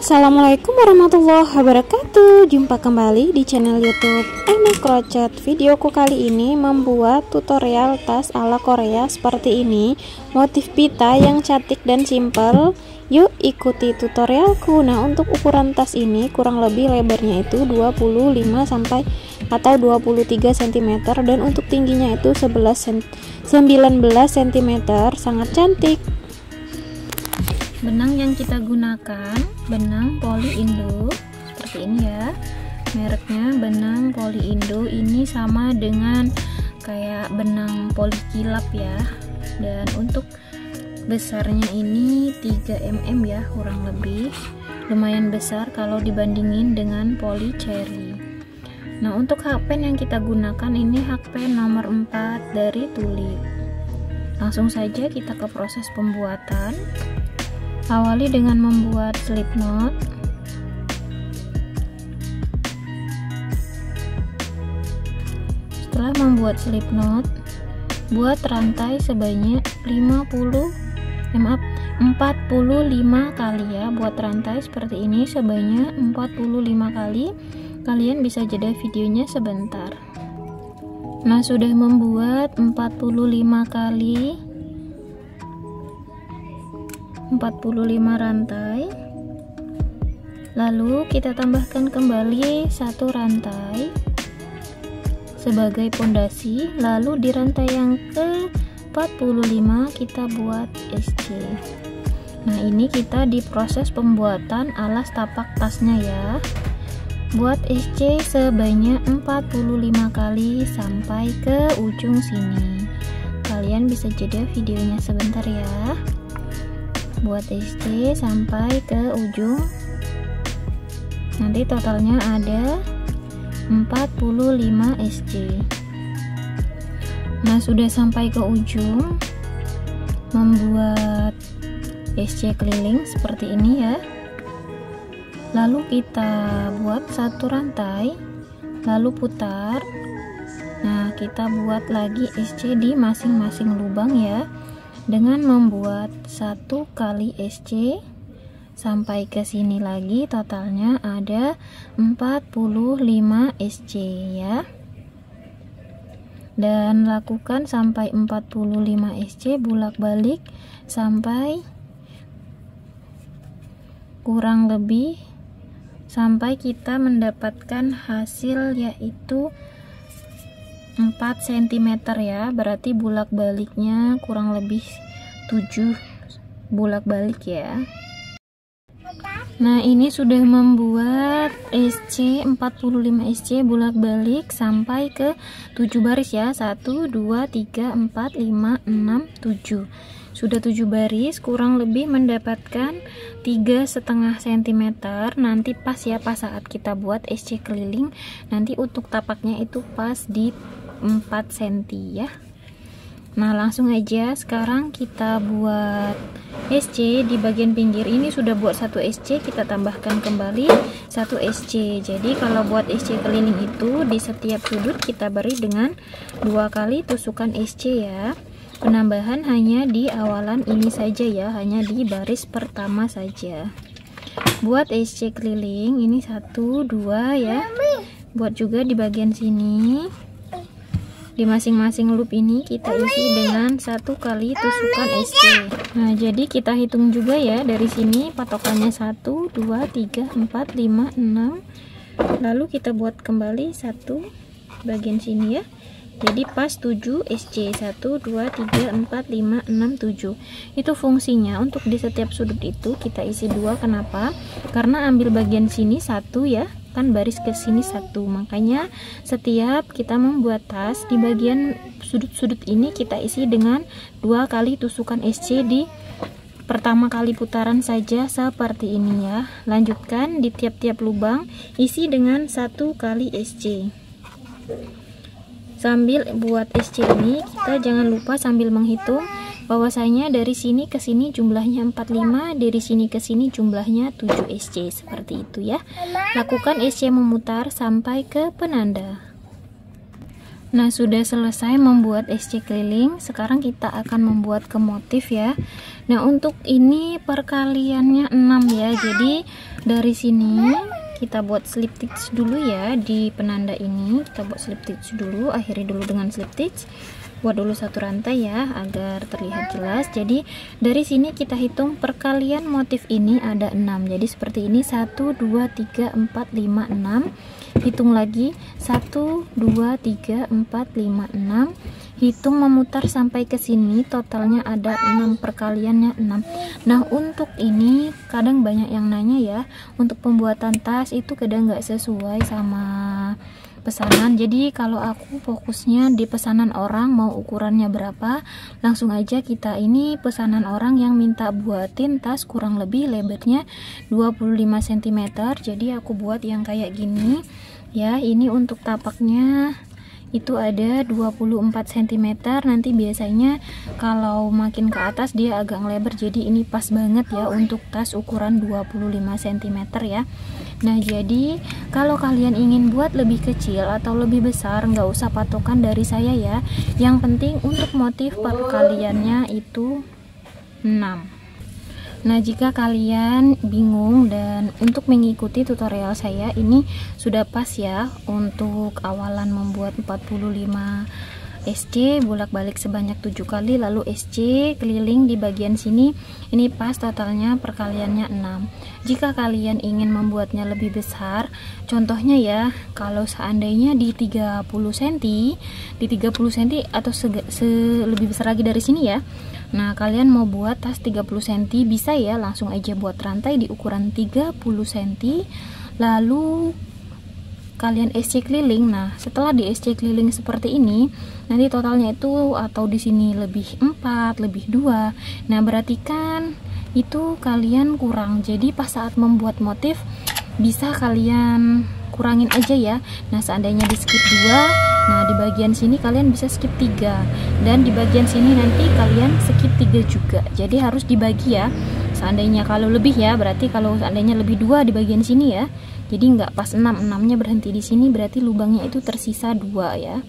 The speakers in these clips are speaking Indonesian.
Assalamualaikum warahmatullahi wabarakatuh. Jumpa kembali di channel YouTube Eni Crochet. Videoku kali ini membuat tutorial tas ala Korea seperti ini, motif pita yang cantik dan simple. Yuk ikuti tutorialku. Nah, untuk ukuran tas ini kurang lebih lebarnya itu 25 sampai atau 23 cm dan untuk tingginya itu 19 cm. Sangat cantik. Benang yang kita gunakan benang Poli Indo seperti ini ya, mereknya benang Poli Indo. Ini sama dengan kayak benang poli kilap ya, dan untuk besarnya ini 3 mm ya, kurang lebih lumayan besar kalau dibandingin dengan poli cherry. Nah, untuk hakpen yang kita gunakan ini hakpen nomor 4 dari Tulip. Langsung saja kita ke proses pembuatan. Awali dengan membuat slip knot. Setelah membuat slip knot, buat rantai sebanyak 45 kali ya. Buat rantai seperti ini sebanyak 45 kali. Kalian bisa jeda videonya sebentar. Nah, sudah membuat 45 kali 45 rantai, lalu kita tambahkan kembali satu rantai sebagai pondasi, lalu di rantai yang ke 45 kita buat SC. Nah, ini kita di proses pembuatan alas tapak tasnya ya. Buat SC sebanyak 45 kali sampai ke ujung sini. Kalian bisa jeda videonya sebentar ya. Buat SC sampai ke ujung, nanti totalnya ada 45 SC. Nah, sudah sampai ke ujung, membuat SC keliling seperti ini ya. Lalu kita buat satu rantai, lalu putar. Nah, kita buat lagi SC di masing-masing lubang ya, dengan membuat 1 kali SC sampai ke sini lagi. Totalnya ada 45 SC ya, dan lakukan sampai 45 SC bolak-balik sampai kurang lebih sampai kita mendapatkan hasil yaitu 4 cm ya, berarti bolak-baliknya kurang lebih 7 bolak-balik ya. Nah, ini sudah membuat SC 45 SC bolak-balik sampai ke 7 baris ya. 1 2 3 4 5 6 7. Sudah 7 baris, kurang lebih mendapatkan 3,5 cm. Nanti pas ya, pas saat kita buat SC keliling, nanti untuk tapaknya itu pas di 4 cm ya. Nah, langsung aja sekarang kita buat SC di bagian pinggir. Ini sudah buat 1 SC, kita tambahkan kembali 1 SC. Jadi kalau buat SC keliling itu di setiap sudut kita beri dengan 2 kali tusukan SC ya. Penambahan hanya di awalan ini saja ya, hanya di baris pertama saja. Buat SC keliling ini 1 2 ya. Buat juga di bagian sini. Di masing-masing loop ini kita isi dengan 1 kali tusukan SC. Nah, jadi kita hitung juga ya, dari sini patokannya 1 2 3 4 5 6. Lalu kita buat kembali 1 bagian sini ya. Jadi pas 7 SC. 1 2 3 4 5 6 7. Itu fungsinya untuk di setiap sudut itu kita isi 2. Kenapa? Karena ambil bagian sini 1 ya, kan baris ke sini 1. Makanya setiap kita membuat tas di bagian sudut-sudut ini kita isi dengan 2 kali tusukan SC di pertama kali putaran saja seperti ini ya. Lanjutkan di tiap-tiap lubang isi dengan 1 kali SC. Sambil buat SC ini kita jangan lupa sambil menghitung bahwasanya dari sini ke sini jumlahnya 45, dari sini ke sini jumlahnya 7 SC, seperti itu ya. Lakukan SC memutar sampai ke penanda. Nah, sudah selesai membuat SC keliling. Sekarang kita akan membuat ke motif ya. Nah, untuk ini perkaliannya 6 ya. Jadi dari sini kita buat slip stitch dulu ya. Di penanda ini kita buat slip stitch dulu, akhiri dulu dengan slip stitch. Buat dulu satu rantai ya agar terlihat jelas. Jadi dari sini kita hitung perkalian motif ini ada 6. Jadi seperti ini, 1 2 3 4 5 6. Hitung lagi 1 2 3 4 5 6. Hitung memutar sampai ke sini, totalnya ada 6, perkaliannya 6. Nah, untuk ini kadang banyak yang nanya ya, untuk pembuatan tas itu kadang nggak sesuai sama pesanan. Jadi kalau aku fokusnya di pesanan orang, mau ukurannya berapa, langsung aja kita ini pesanan orang yang minta buatin tas kurang lebih lebarnya 25 cm. Jadi aku buat yang kayak gini ya. Ini untuk tapaknya itu ada 24 cm. Nanti biasanya kalau makin ke atas dia agak lebar, jadi ini pas banget ya untuk tas ukuran 25 cm ya. Nah, jadi kalau kalian ingin buat lebih kecil atau lebih besar, nggak usah patokan dari saya ya. Yang penting untuk motif perkaliannya itu 6. Nah, jika kalian bingung dan untuk mengikuti tutorial saya ini sudah pas ya untuk awalan membuat 45 SC bolak-balik sebanyak 7 kali, lalu SC keliling di bagian sini, ini pas totalnya perkaliannya 6. Jika kalian ingin membuatnya lebih besar, contohnya ya, kalau seandainya di 30 cm, di 30 cm atau lebih besar lagi dari sini ya. Nah, kalian mau buat tas 30 cm bisa ya, langsung aja buat rantai di ukuran 30 cm, lalu kalian SC keliling. Nah, setelah di SC keliling seperti ini, nanti totalnya itu atau di sini lebih 4, lebih 2. Nah, berarti kan itu kalian kurang. Jadi pas saat membuat motif bisa kalian kurangin aja ya. Nah, seandainya di skip 2, nah di bagian sini kalian bisa skip 3, dan di bagian sini nanti kalian skip 3 juga. Jadi harus dibagi ya. Seandainya kalau lebih ya, berarti kalau seandainya lebih 2 di bagian sini ya, jadi nggak pas 6, 6-nya berhenti di sini, berarti lubangnya itu tersisa 2 ya.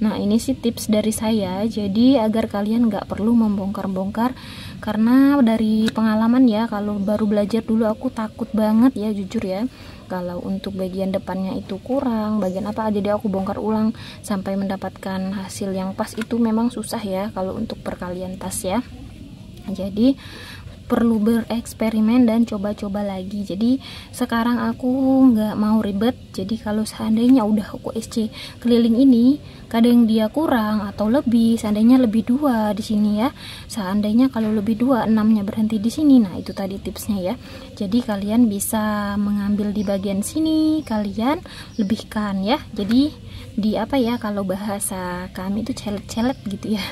Nah, ini sih tips dari saya, jadi agar kalian nggak perlu membongkar-bongkar. Karena dari pengalaman ya, kalau baru belajar dulu aku takut banget ya, jujur ya, kalau untuk bagian depannya itu kurang, bagian apa, jadi aku bongkar ulang sampai mendapatkan hasil yang pas. Itu memang susah ya kalau untuk perkalian tas ya. Jadi perlu bereksperimen dan coba-coba lagi. Jadi sekarang aku nggak mau ribet. Jadi kalau seandainya udah aku SC keliling ini, kadang dia kurang atau lebih, seandainya lebih 2 di sini ya, seandainya kalau lebih 2, 6-nya berhenti di sini. Nah, itu tadi tipsnya ya. Jadi kalian bisa mengambil di bagian sini, kalian lebihkan ya. Jadi di apa ya, kalau bahasa kami itu celet-celet gitu ya.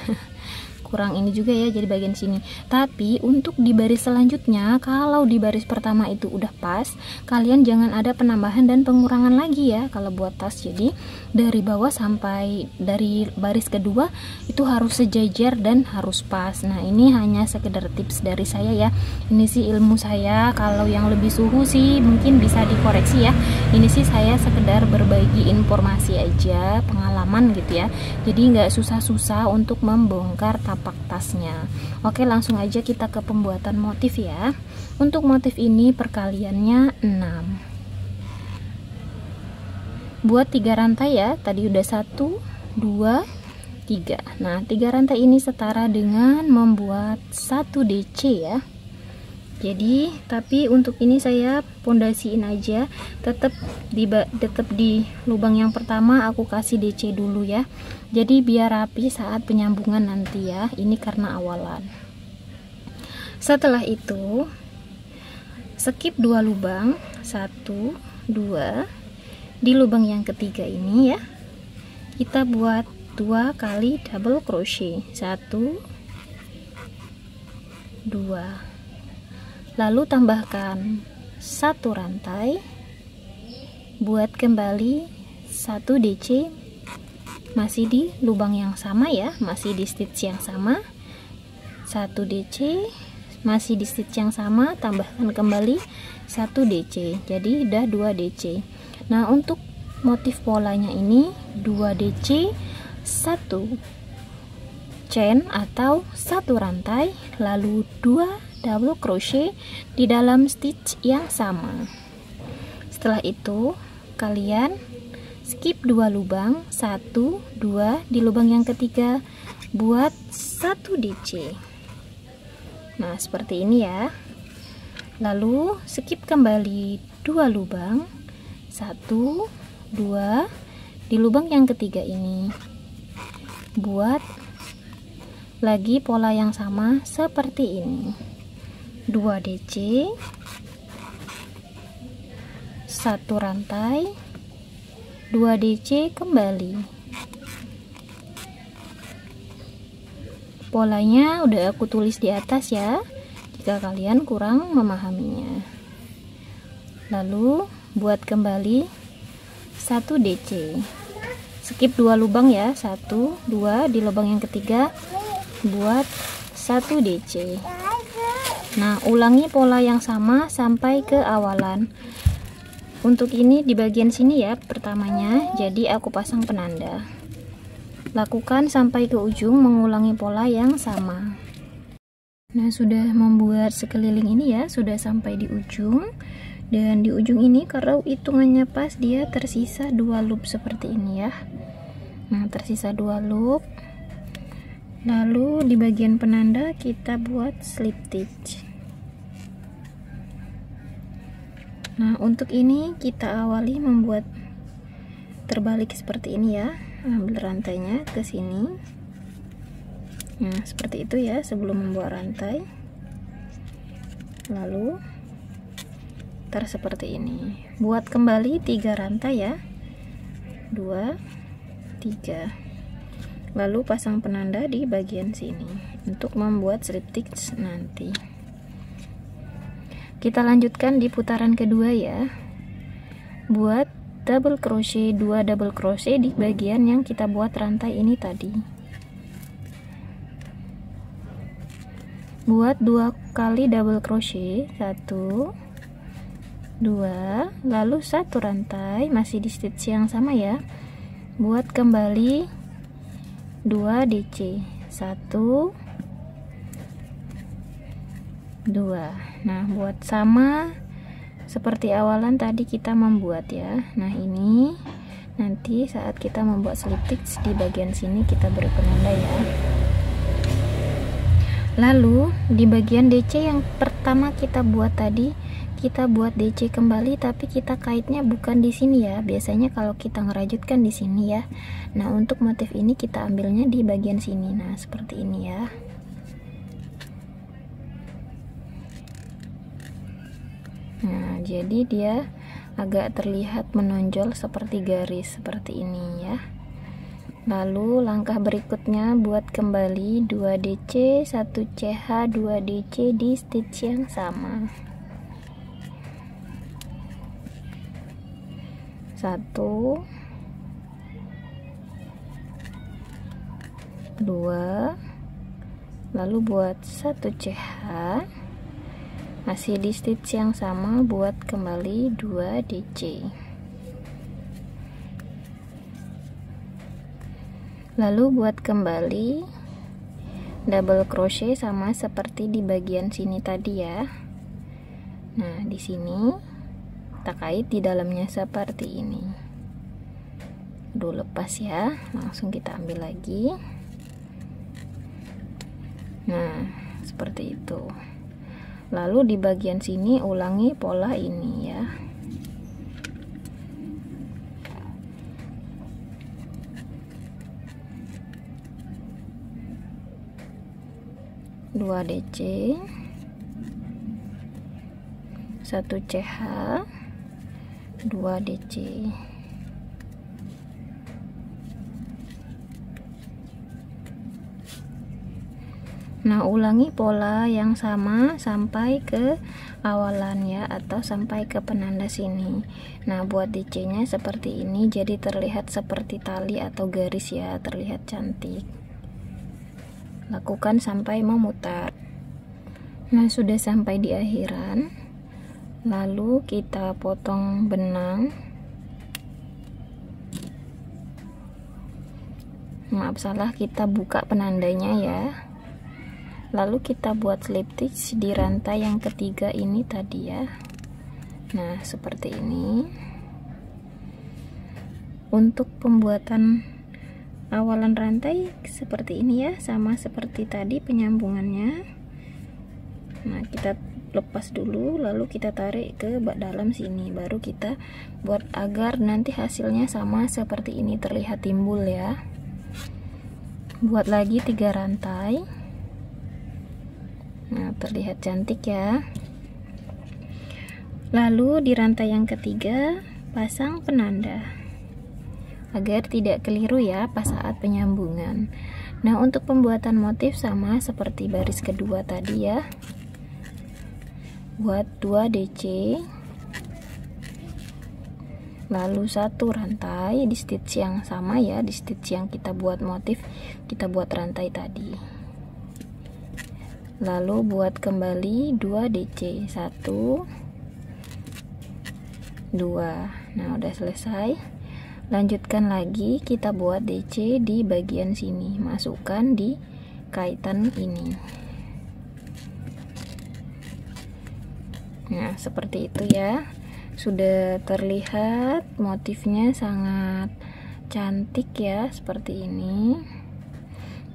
Kurang ini juga ya, jadi bagian sini. Tapi untuk di baris selanjutnya, kalau di baris pertama itu udah pas, kalian jangan ada penambahan dan pengurangan lagi ya kalau buat tas. Jadi dari bawah sampai dari baris kedua itu harus sejajar dan harus pas. Nah, ini hanya sekedar tips dari saya ya. Ini sih ilmu saya, kalau yang lebih suhu sih mungkin bisa dikoreksi ya. Ini sih saya sekedar berbagi informasi aja, pengalaman gitu ya. Jadi nggak susah-susah untuk membongkar tapak tasnya. Oke, langsung aja kita ke pembuatan motif ya. Untuk motif ini perkaliannya 6. Buat 3 rantai ya, tadi udah 1 2 3. Nah, 3 rantai ini setara dengan membuat 1 DC ya. Jadi tapi untuk ini saya pondasiin aja, tetap di lubang yang pertama aku kasih DC dulu ya. Jadi biar rapi saat penyambungan nanti ya. Ini karena awalan. Setelah itu skip 2 lubang, 1 2. Di lubang yang ketiga ini ya, kita buat 2 kali double crochet, 1 2, lalu tambahkan 1 rantai, buat kembali 1 DC, masih di lubang yang sama ya, masih di stitch yang sama, 1 DC, masih di stitch yang sama, tambahkan kembali 1 DC, jadi udah 2 DC. Nah, untuk motif polanya ini 2 DC 1 chain atau 1 rantai, lalu 2 double crochet di dalam stitch yang sama. Setelah itu kalian skip 2 lubang, 1 2 di lubang yang ketiga buat 1 DC. Nah, seperti ini ya. Lalu skip kembali 2 lubang, 1 2 di lubang yang ketiga ini buat lagi pola yang sama seperti ini, 2 DC, 1 rantai, 2 DC kembali. Polanya udah aku tulis di atas ya, jika kalian kurang memahaminya. Lalu buat kembali 1 DC, skip 2 lubang ya, 1 2 di lubang yang ketiga buat 1 DC. Nah, ulangi pola yang sama sampai ke awalan. Untuk ini di bagian sini ya pertamanya, jadi aku pasang penanda. Lakukan sampai ke ujung mengulangi pola yang sama. Nah, sudah membuat sekeliling ini ya, sudah sampai di ujung. Dan di ujung ini karena hitungannya pas, dia tersisa 2 loop seperti ini ya. Nah, tersisa 2 loop. Lalu di bagian penanda kita buat slip stitch. Nah, untuk ini kita awali membuat terbalik seperti ini ya. Ambil rantainya ke sini. Nah, seperti itu ya sebelum membuat rantai. Lalu seperti ini. Buat kembali 3 rantai ya. 2 3. Lalu pasang penanda di bagian sini untuk membuat slip stitch nanti. Kita lanjutkan di putaran kedua ya. Buat double crochet, 2 double crochet di bagian yang kita buat rantai ini tadi. Buat 2 kali double crochet, 1 2, lalu 1 rantai, masih di stitch yang sama ya. Buat kembali 2 DC, 1 2. Nah, buat sama seperti awalan tadi kita membuat ya. Nah, ini nanti saat kita membuat slip stitch di bagian sini kita beri penanda ya. Lalu di bagian DC yang pertama kita buat tadi, kita buat DC kembali, tapi kita kaitnya bukan di sini ya. Biasanya kalau kita ngerajutkan di sini ya. Nah, untuk motif ini kita ambilnya di bagian sini. Nah, seperti ini ya. Nah, jadi dia agak terlihat menonjol seperti garis seperti ini ya. Lalu langkah berikutnya buat kembali 2 DC, 1 CH, 2 DC di stitch yang sama. 1 2, lalu buat 1 CH, masih di stitch yang sama, buat kembali 2 DC. Lalu buat kembali double crochet sama seperti di bagian sini tadi ya. Nah, di sini kita kait di dalamnya seperti ini. Udah lepas ya, langsung kita ambil lagi. Nah, seperti itu. Lalu di bagian sini ulangi pola ini ya. Dua DC, 1 CH, 2 DC. Nah, ulangi pola yang sama sampai ke awalan ya, atau sampai ke penanda sini. Nah, buat DC nya seperti ini, jadi terlihat seperti tali atau garis ya, terlihat cantik. Lakukan sampai memutar. Nah, sudah sampai di akhiran. Lalu kita potong benang. maaf salah, kita buka penandanya ya. Lalu kita buat slip stitch di rantai yang ketiga ini tadi ya. Nah, seperti ini. Untuk pembuatan awalan rantai seperti ini ya, sama seperti tadi penyambungannya. Nah, kita lepas dulu, lalu kita tarik ke bak dalam sini, baru kita buat agar nanti hasilnya sama seperti ini, terlihat timbul ya. Buat lagi 3 rantai. Nah, terlihat cantik ya. Lalu di rantai yang ketiga pasang penanda agar tidak keliru ya pas saat penyambungan. Nah, untuk pembuatan motif sama seperti baris kedua tadi ya. Buat 2 DC, lalu 1 rantai di stitch yang sama ya, di stitch yang kita buat motif, kita buat rantai tadi. Lalu buat kembali 2 DC, 1 2. Nah, udah selesai. Lanjutkan lagi, kita buat DC di bagian sini, masukkan di kaitan ini. Nah, seperti itu ya. Sudah terlihat motifnya sangat cantik ya, seperti ini.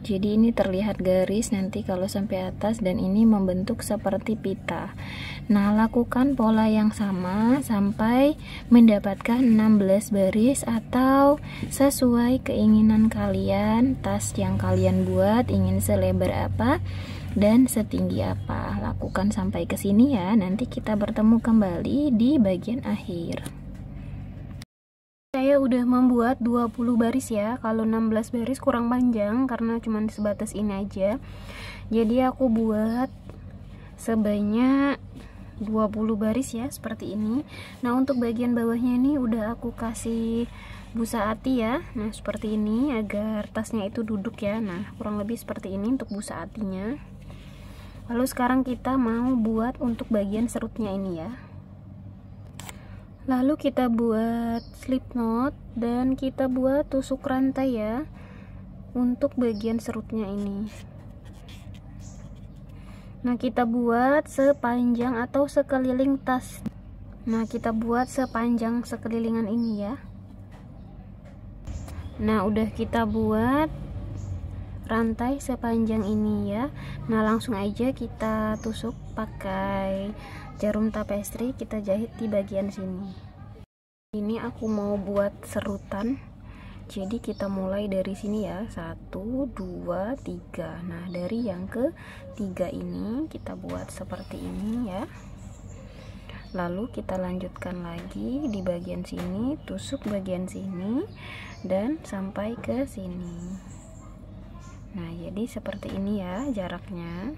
Jadi ini terlihat garis nanti kalau sampai atas, dan ini membentuk seperti pita. Nah, lakukan pola yang sama sampai mendapatkan 16 baris atau sesuai keinginan kalian. Tas yang kalian buat ingin selebar apa dan setinggi apa. Lakukan sampai ke sini ya. Nanti kita bertemu kembali di bagian akhir. Saya udah membuat 20 baris ya. Kalau 16 baris kurang panjang karena cuma sebatas ini aja. Jadi aku buat sebanyak 20 baris ya, seperti ini. Nah, untuk bagian bawahnya ini udah aku kasih busa ati ya. Nah, seperti ini agar tasnya itu duduk ya. Nah, kurang lebih seperti ini untuk busa atinya. Lalu sekarang kita mau buat untuk bagian serutnya ini ya. Lalu kita buat slip knot dan kita buat tusuk rantai ya untuk bagian serutnya ini. Nah, kita buat sepanjang atau sekeliling tas. Nah, kita buat sepanjang sekelilingan ini ya. Nah, udah kita buat rantai sepanjang ini ya. Nah, langsung aja kita tusuk pakai jarum tapestri, kita jahit di bagian sini. Ini aku mau buat serutan, jadi kita mulai dari sini ya, 1 2 3. Nah, dari yang ketiga ini kita buat seperti ini ya. Lalu kita lanjutkan lagi di bagian sini, tusuk bagian sini dan sampai ke sini. Nah, jadi seperti ini ya jaraknya.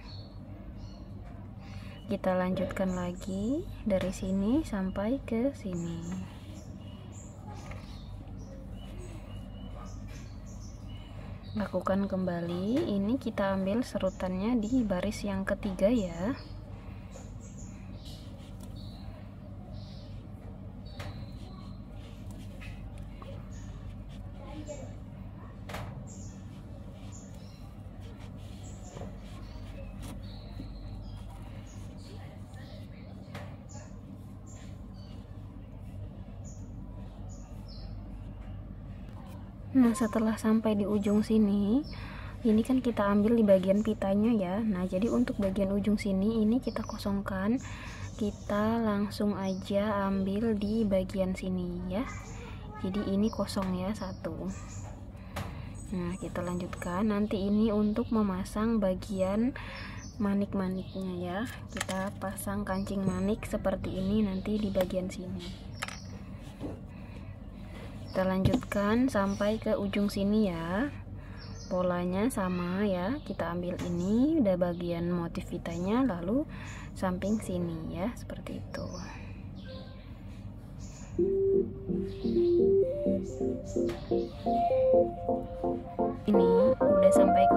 Kita lanjutkan lagi dari sini sampai ke sini. Lakukan kembali. Ini kita ambil serutannya di baris yang ketiga ya. Nah, setelah sampai di ujung sini, ini kan kita ambil di bagian pitanya ya. Nah, jadi untuk bagian ujung sini ini kita kosongkan. Kita langsung aja ambil di bagian sini ya. Jadi ini kosong ya, 1. Nah, kita lanjutkan. Nanti ini untuk memasang bagian manik-maniknya ya. Kita pasang kancing manik seperti ini nanti di bagian sini. Kita lanjutkan sampai ke ujung sini ya. Polanya sama ya, kita ambil ini udah bagian motif pitanya, lalu samping sini ya, seperti itu. Ini udah sampai ke